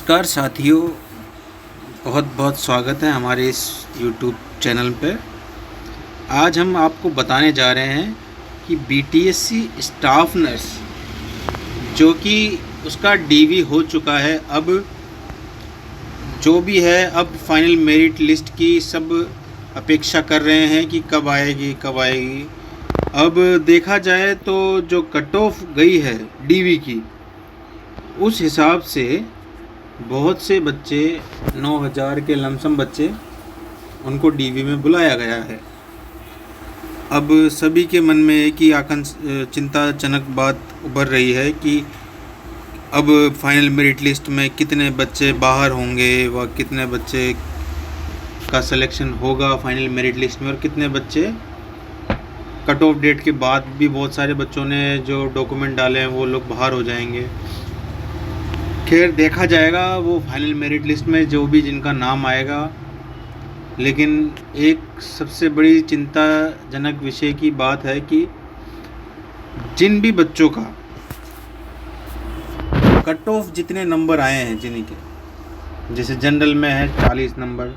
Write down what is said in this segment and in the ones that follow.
नमस्कार साथियों, बहुत बहुत स्वागत है हमारे इस यूट्यूब चैनल पे। आज हम आपको बताने जा रहे हैं कि बीटीएससी स्टाफ नर्स जो कि उसका डीवी हो चुका है, अब जो भी है, अब फाइनल मेरिट लिस्ट की सब अपेक्षा कर रहे हैं कि कब आएगी कब आएगी। अब देखा जाए तो जो कट ऑफ गई है डीवी की, उस हिसाब से बहुत से बच्चे 9,000 के लमसम बच्चे उनको डीवी में बुलाया गया है। अब सभी के मन में एक ही चिंताजनक बात उभर रही है कि अब फाइनल मेरिट लिस्ट में कितने बच्चे बाहर होंगे व कितने बच्चे का सिलेक्शन होगा फाइनल मेरिट लिस्ट में, और कितने बच्चे कट ऑफ डेट के बाद भी बहुत सारे बच्चों ने जो डॉक्यूमेंट डाले हैं वो लोग बाहर हो जाएंगे। खैर देखा जाएगा वो फाइनल मेरिट लिस्ट में जो भी जिनका नाम आएगा। लेकिन एक सबसे बड़ी चिंताजनक विषय की बात है कि जिन भी बच्चों का कट ऑफ जितने नंबर आए हैं, जिनके जैसे जनरल में है 40 नंबर,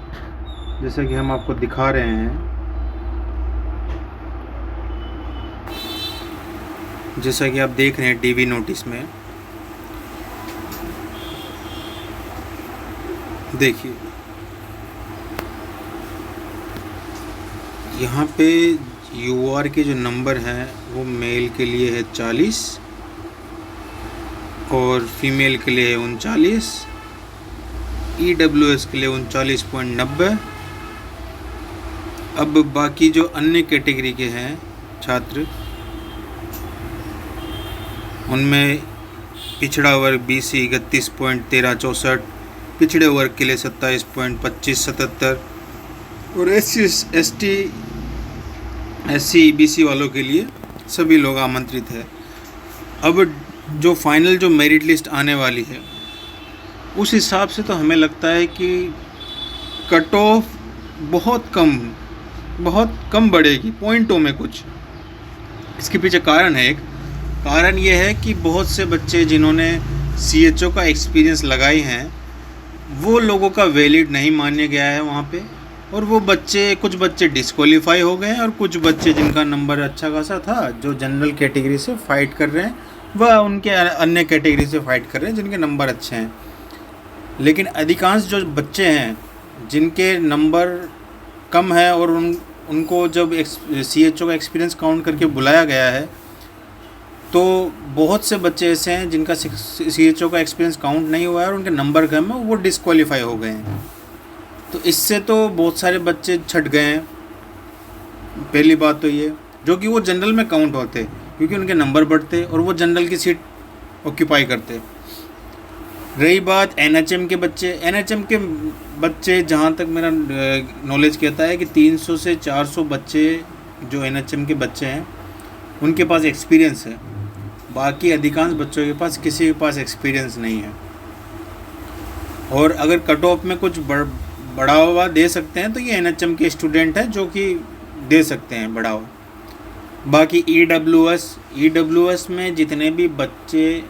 जैसे कि हम आपको दिखा रहे हैं, जैसा कि आप देख रहे हैं डीवी नोटिस में, देखिए यहाँ पे यूआर के जो नंबर हैं वो मेल के लिए है 40 और फीमेल के लिए है 39, ईडब्ल्यूएस के लिए 39.90। अब बाकी जो अन्य कैटेगरी के हैं छात्र, उनमें पिछड़ा वर्ग बीसी 31.1364, पिछड़े वर्ग के लिए 27.2577 और SC SC BC वालों के लिए सभी लोग आमंत्रित है। अब जो फाइनल जो मेरिट लिस्ट आने वाली है, उस हिसाब से तो हमें लगता है कि कट ऑफ बहुत कम बढ़ेगी, पॉइंटों में कुछ। इसके पीछे कारण है, एक कारण ये है कि बहुत से बच्चे जिन्होंने CHO का एक्सपीरियंस लगाई हैं, वो लोगों का वैलिड नहीं मान्य गया है वहाँ पे, और वो बच्चे, कुछ बच्चे डिस्क्वालीफाई हो गए हैं और कुछ बच्चे जिनका नंबर अच्छा खासा था, जो जनरल कैटेगरी से फ़ाइट कर रहे हैं, वह उनके अन्य कैटेगरी से फ़ाइट कर रहे हैं जिनके नंबर अच्छे हैं। लेकिन अधिकांश जो बच्चे हैं जिनके नंबर कम है और उनको जब CHO का एक्सपीरियंस काउंट करके बुलाया गया है, तो बहुत से बच्चे ऐसे हैं जिनका CHO का एक्सपीरियंस काउंट नहीं हुआ है और उनके नंबर कम है, वो डिस्क्वालीफाई हो गए हैं। तो इससे तो बहुत सारे बच्चे छट गए हैं। पहली बात तो ये, जो कि वो जनरल में काउंट होते क्योंकि उनके नंबर बढ़ते और वो जनरल की सीट ऑक्यूपाई करते। रही बात NHM के बच्चे, NHM के बच्चे जहाँ तक मेरा नॉलेज कहता है कि 300 से 400 बच्चे जो NHM के बच्चे हैं उनके पास एक्सपीरियंस है। बाकी अधिकांश बच्चों के पास किसी के पास एक्सपीरियंस नहीं है। और अगर कट ऑफ में कुछ बढ़ावा दे सकते हैं तो ये NHM के स्टूडेंट हैं जो कि दे सकते हैं बढ़ावा। बाकी EWS में जितने भी बच्चे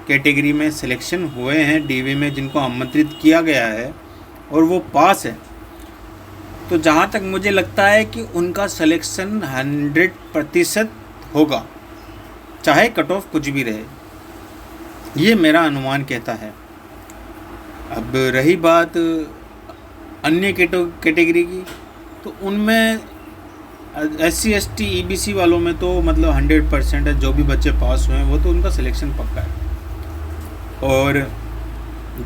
कैटेगरी में सिलेक्शन हुए हैं डीवी में, जिनको आमंत्रित किया गया है और वो पास है, तो जहाँ तक मुझे लगता है कि उनका सिलेक्शन 100% होगा, चाहे कट ऑफ कुछ भी रहे। ये मेरा अनुमान कहता है। अब रही बात अन्य कैटेगरी की, तो उनमें SC ST EBC वालों में तो मतलब 100% है। जो भी बच्चे पास हुए हैं वो तो उनका सिलेक्शन पक्का है। और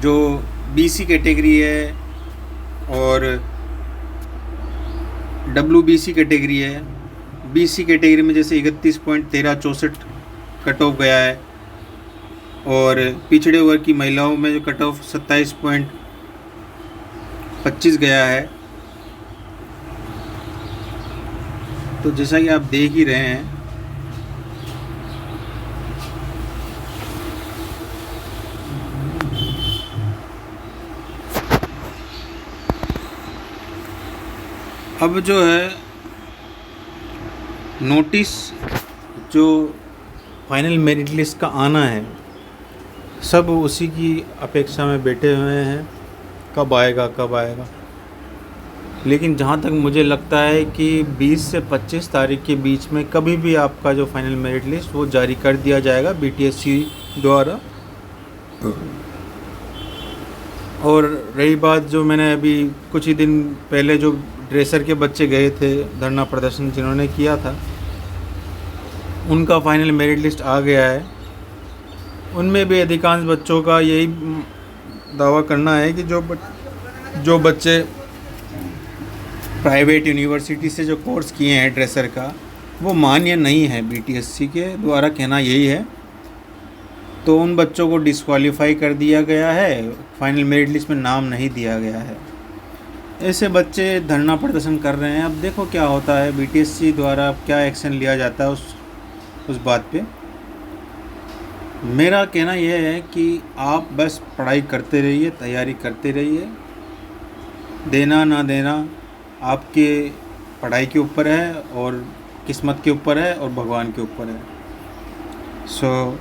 जो BC कैटेगरी है और WBC कैटेगरी है, BC कैटेगरी में जैसे 31.1364 कट ऑफ गया है, और पिछड़े वर्ग की महिलाओं में जो कट ऑफ 27.25 गया है। तो जैसा कि आप देख ही रहे हैं, अब जो है नोटिस जो फाइनल मेरिट लिस्ट का आना है, सब उसी की अपेक्षा में बैठे हुए हैं, कब आएगा कब आएगा। लेकिन जहाँ तक मुझे लगता है कि 20 से 25 तारीख के बीच में कभी भी आपका जो फाइनल मेरिट लिस्ट वो जारी कर दिया जाएगा BTSC द्वारा। और रही बात जो मैंने अभी कुछ ही दिन पहले जो ड्रेसर के बच्चे गए थे धरना प्रदर्शन जिन्होंने किया था, उनका फाइनल मेरिट लिस्ट आ गया है। उनमें भी अधिकांश बच्चों का यही दावा करना है कि जो बच्चे प्राइवेट यूनिवर्सिटी से जो कोर्स किए हैं ड्रेसर का, वो मान्य नहीं है। BTSC के द्वारा कहना यही है, तो उन बच्चों को डिस्क्वालीफाई कर दिया गया है, फाइनल मेरिट लिस्ट में नाम नहीं दिया गया है। ऐसे बच्चे धरना प्रदर्शन कर रहे हैं। अब देखो क्या होता है, BTSC द्वारा क्या एक्शन लिया जाता है उस बात पे। मेरा कहना यह है कि आप बस पढ़ाई करते रहिए, तैयारी करते रहिए। देना ना देना आपके पढ़ाई के ऊपर है और किस्मत के ऊपर है और भगवान के ऊपर है। सो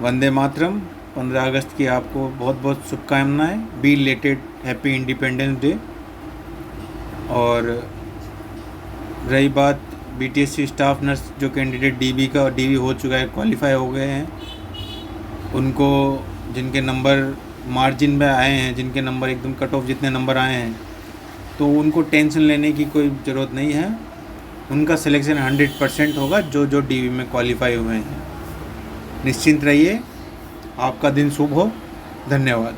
वंदे मातरम। 15 अगस्त की आपको बहुत बहुत शुभकामनाएं। Be related happy independence day. और रही बात BTSC स्टाफ नर्स जो कैंडिडेट DB का, DB हो चुका है, क्वालिफाई हो गए हैं, उनको जिनके नंबर मार्जिन में आए हैं, जिनके नंबर एकदम कट ऑफ जितने नंबर आए हैं, तो उनको टेंशन लेने की कोई ज़रूरत नहीं है। उनका सिलेक्शन 100% होगा जो DB में क्वालिफाई हुए हैं। निश्चिंत रहिए। आपका दिन शुभ हो। धन्यवाद।